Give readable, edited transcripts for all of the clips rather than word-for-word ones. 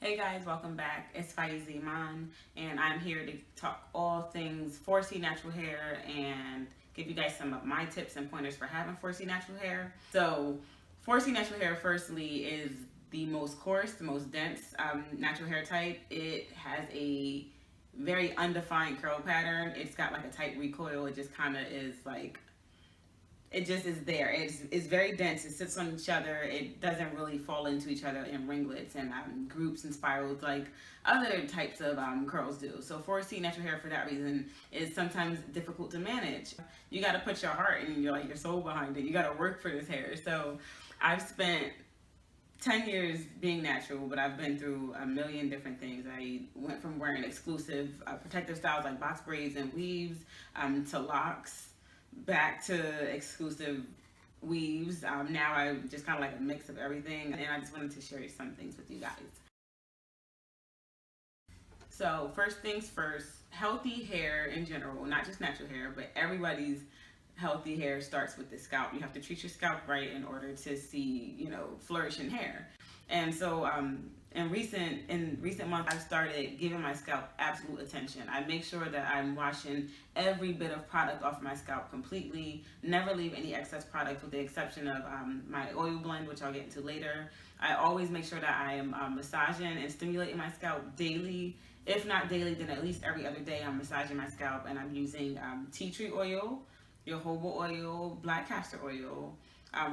Hey guys, welcome back. It's Faiz Iman, and I'm here to talk all things 4C natural hair and give you guys some of my tips and pointers for having 4C natural hair. So, 4C natural hair, firstly, is the most coarse, the most dense natural hair type. It has a very undefined curl pattern. It's got like a tight recoil. It just kind of is like it just is there. It's very dense. It sits on each other. It doesn't really fall into each other in ringlets and groups and spirals like other types of curls do. So 4C natural hair for that reason is sometimes difficult to manage. You got to put your heart and your soul behind it. You got to work for this hair. So I've spent 10 years being natural, but I've been through a million different things. I went from wearing exclusive protective styles like box braids and weaves to locks, back to exclusive weaves. Now I'm just kind of like a mix of everything, and I just wanted to share some things with you guys. So, first things first, healthy hair in general, not just natural hair, but everybody's healthy hair starts with the scalp. You have to treat your scalp right in order to see, flourishing hair. And so, in recent months, I've started giving my scalp absolute attention. I make sure that I'm washing every bit of product off my scalp completely. Never leave any excess product, with the exception of my oil blend, which I'll get into later. I always make sure that I am massaging and stimulating my scalp daily. If not daily, then at least every other day I'm massaging my scalp, and I'm using tea tree oil, jojoba oil, black castor oil,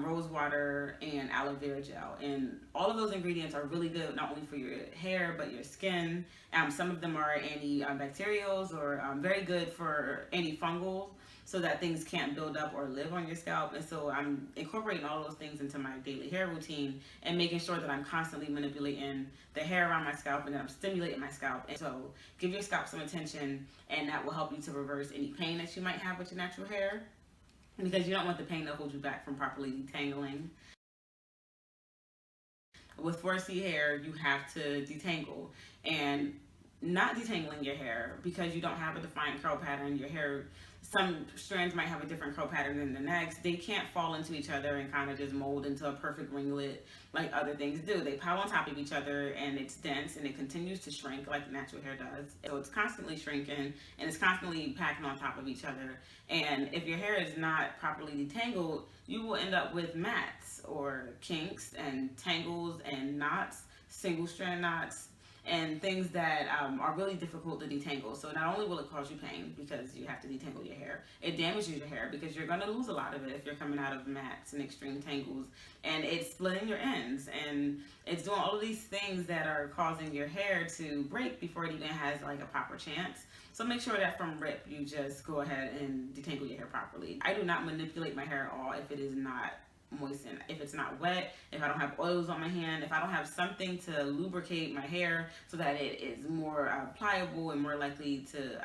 rose water, and aloe vera gel. And all of those ingredients are really good, not only for your hair, but your skin. Some of them are antibacterials or very good for antifungals, so that things can't build up or live on your scalp. And so I'm incorporating all those things into my daily hair routine and making sure that I'm constantly manipulating the hair around my scalp and that I'm stimulating my scalp. And so give your scalp some attention, and that will help you to reverse any pain that you might have with your natural hair, because you don't want the pain to hold you back from properly detangling. With 4C hair, you have to detangle, and not detangling your hair because you don't have a defined curl pattern. Your hair, some strands might have a different curl pattern than the next. They can't fall into each other and kind of just mold into a perfect ringlet like other things do. They pile on top of each other, and it's dense, and it continues to shrink like natural hair does. So it's constantly shrinking, and it's constantly packing on top of each other. And if your hair is not properly detangled, you will end up with mats or kinks and tangles and knots, single strand knots, and things that are really difficult to detangle. So not only will it cause you pain because you have to detangle your hair, it damages your hair because you're going to lose a lot of it if you're coming out of mats and extreme tangles, and it's splitting your ends, and it's doing all of these things that are causing your hair to break before it even has like a proper chance. So make sure that from rip you just go ahead and detangle your hair properly. I do not manipulate my hair at all if it is not moistened, if it's not wet, if I don't have oils on my hand, if I don't have something to lubricate my hair so that it is more pliable and more likely to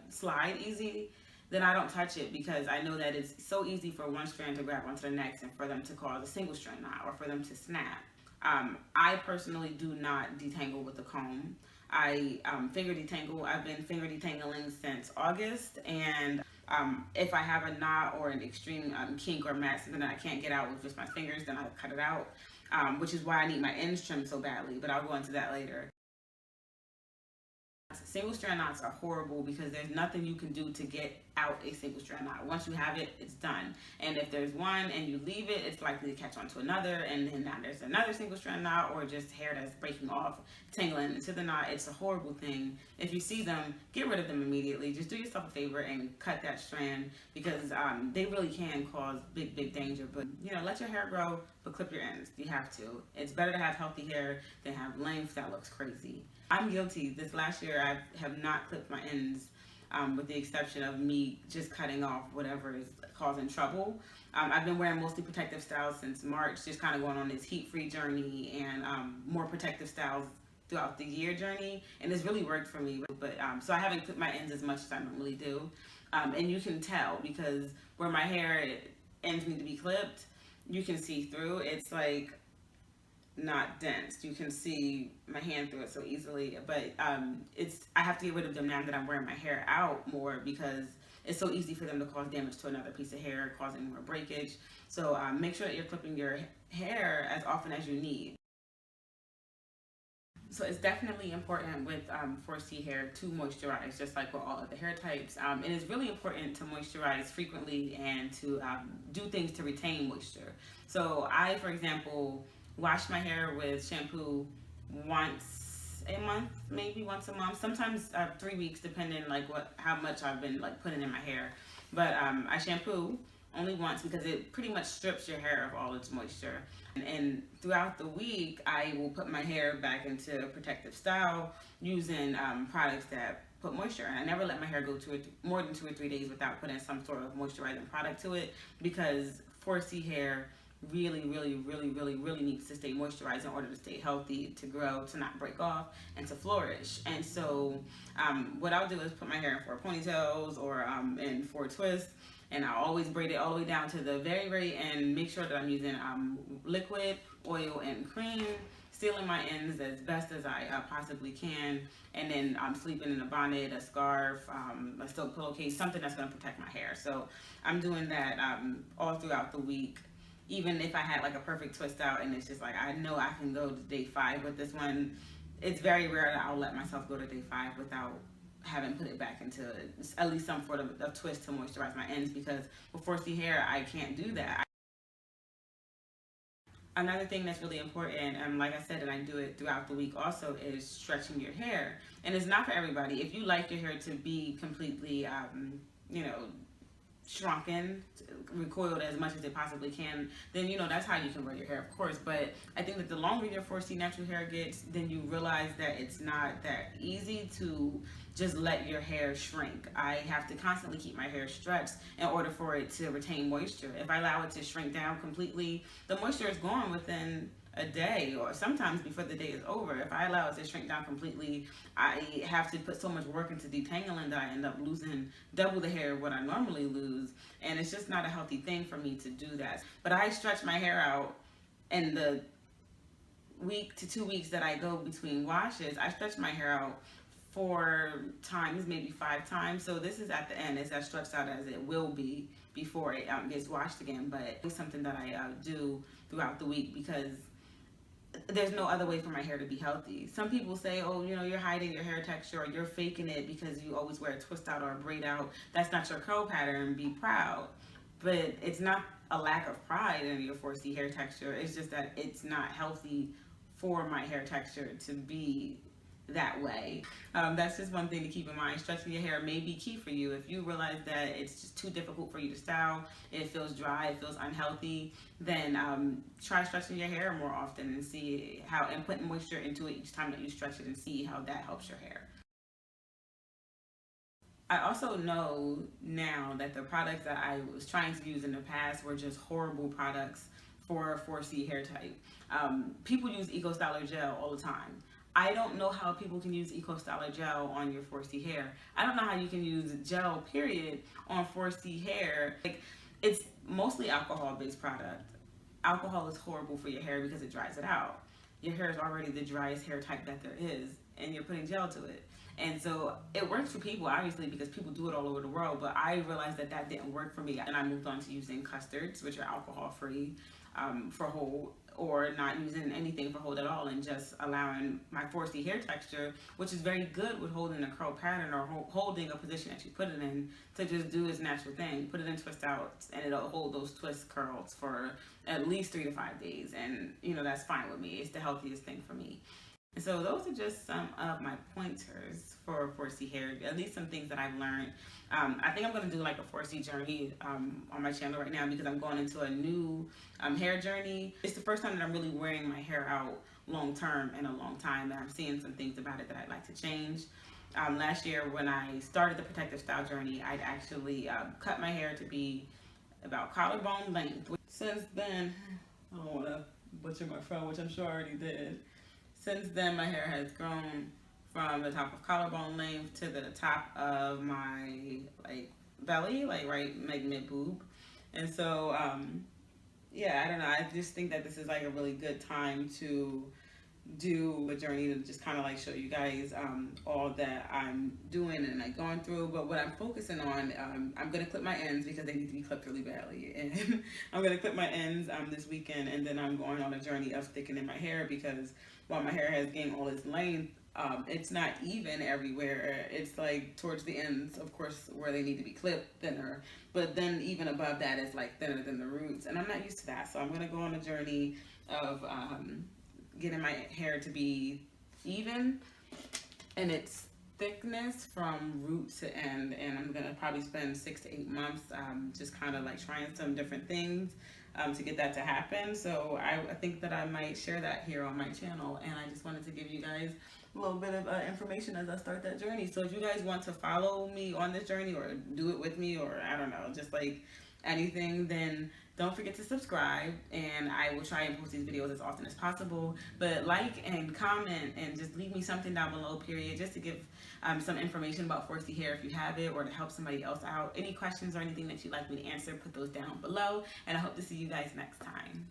slide easy, then I don't touch it, because I know that it's so easy for one strand to grab onto the next and for them to cause a single strand knot or for them to snap. I personally do not detangle with a comb. I finger detangle. I've been finger detangling since August, and if I have a knot or an extreme kink or mat, something that I can't get out with just my fingers, then I cut it out, which is why I need my ends trimmed so badly, but I'll go into that later. Single strand knots are horrible because there's nothing you can do to get out a single strand knot. Once you have it, it's done. And if there's one and you leave it, it's likely to catch on to another, and then now there's another single strand knot, or just hair that's breaking off, tangling into the knot. It's a horrible thing. If you see them, get rid of them immediately. Just do yourself a favor and cut that strand, because they really can cause big, big danger. But let your hair grow, but clip your ends. You have to. It's better to have healthy hair than have length that looks crazy. I'm guilty. This last year, I have not clipped my ends, with the exception of me just cutting off whatever is causing trouble. I've been wearing mostly protective styles since March, just kind of going on this heat-free journey and more protective styles throughout the year journey, and it's really worked for me. But so I haven't clipped my ends as much as I normally do, and you can tell because where my hair ends need to be clipped, you can see through. It's like not dense. You can see my hand through it so easily, but I have to get rid of them now that I'm wearing my hair out more, because it's so easy for them to cause damage to another piece of hair, causing more breakage. So make sure that you're clipping your hair as often as you need. So it's definitely important with 4C hair to moisturize, just like with all other hair types. It is really important to moisturize frequently and to do things to retain moisture. So I, for example, wash my hair with shampoo once a month, maybe once a month, sometimes 3 weeks, depending like how much I've been like putting in my hair. But I shampoo only once because it pretty much strips your hair of all its moisture. And throughout the week, I will put my hair back into a protective style using products that put moisture in. I never let my hair go more than 2 or 3 days without putting some sort of moisturizing product to it, because 4C hair really needs to stay moisturized in order to stay healthy, to grow, to not break off, and to flourish. And so what I'll do is put my hair in 4 ponytails or in 4 twists, and I always braid it all the way down to the very end. Make sure that I'm using liquid, oil, and cream, sealing my ends as best as I possibly can, and then I'm sleeping in a bonnet, a scarf, a silk pillowcase, something that's going to protect my hair. So I'm doing that all throughout the week. Even if I had like a perfect twist out and it's just like, I know I can go to day 5 with this one, it's very rare that I'll let myself go to day 5 without having put it back into at least some sort of twist to moisturize my ends, because with 4C hair, I can't do that. Another thing that's really important, like I said, and I do it throughout the week also, is stretching your hair. And it's not for everybody. If you like your hair to be completely, shrunken, recoiled as much as it possibly can, then that's how you can wear your hair, of course. But I think that the longer your 4C natural hair gets, then you realize that it's not that easy to just let your hair shrink. I have to constantly keep my hair stretched in order for it to retain moisture. If I allow it to shrink down completely, the moisture is gone within a day, or sometimes before the day is over. If I allow it to shrink down completely, I have to put so much work into detangling that I end up losing double the hair of what I normally lose, and it's just not a healthy thing for me to do that. But I stretch my hair out in the week to 2 weeks that I go between washes. I stretch my hair out 4 times, maybe 5 times. So this is at the end. It's as stretched out as it will be before it gets washed again. But it's something that I do throughout the week, because there's no other way for my hair to be healthy. Some people say, oh, you're hiding your hair texture, or you're faking it because you always wear a twist out or a braid out. That's not your curl pattern. Be proud. But it's not a lack of pride in your 4C hair texture. It's just that it's not healthy for my hair texture to be that way. That's just one thing to keep in mind. Stretching your hair may be key for you. If you realize that it's just too difficult for you to style, it feels dry, it feels unhealthy, then try stretching your hair more often and see how, and putting moisture into it each time that you stretch it, and see how that helps your hair. I also know now that the products that I was trying to use in the past were just horrible products for 4C hair type. People use Eco Styler gel all the time. I don't know how people can use Eco Styler gel on your 4C hair. I don't know how you can use gel, period, on 4C hair. Like, it's mostly alcohol-based product. Alcohol is horrible for your hair because it dries it out. Your hair is already the driest hair type that there is, and you're putting gel to it. And so it works for people, obviously, because people do it all over the world, but I realized that that didn't work for me, and I moved on to using custards, which are alcohol-free, for hold, or not using anything for hold at all, and just allowing my 4C hair texture, which is very good with holding a curl pattern or holding a position that you put it in, to just do its natural thing. Put it in twist outs, and it'll hold those twist curls for at least 3 to 5 days, and that's fine with me. It's the healthiest thing for me. And so those are just some of my pointers for 4C hair, at least some things that I've learned. I think I'm going to do like a 4C journey on my channel right now, because I'm going into a new hair journey. It's the first time that I'm really wearing my hair out long term in a long time, and I'm seeing some things about it that I'd like to change. Last year when I started the protective style journey, I'd actually cut my hair to be about collarbone length. Since then, I don't want to butcher my fro, which I'm sure I already did. Since then, my hair has grown from the top of collarbone length to the top of my belly, right mid boob. And so, yeah, I don't know. I just think that this is like a really good time to do a journey to just kind of show you guys all that I'm doing and going through. But what I'm focusing on, I'm gonna clip my ends because they need to be clipped really badly, and I'm gonna clip my ends this weekend, and then I'm going on a journey of thickening my hair, because while my hair has gained all this length, it's not even everywhere. It's like towards the ends, of course, where they need to be clipped, thinner. But then even above that is like thinner than the roots. And I'm not used to that. So I'm going to go on a journey of getting my hair to be even in its thickness from root to end. And I'm going to probably spend 6 to 8 months just kind of like trying some different things to get that to happen. So I think that I might share that here on my channel, and I just wanted to give you guys a little bit of information as I start that journey. So if you guys want to follow me on this journey or do it with me, or I don't know, just like anything, then don't forget to subscribe, and I will try and post these videos as often as possible. But like and comment and just leave me something down below, period, just to give some information about 4C hair if you have it, or to help somebody else out. Any questions or anything that you'd like me to answer, put those down below, and I hope to see you guys next time.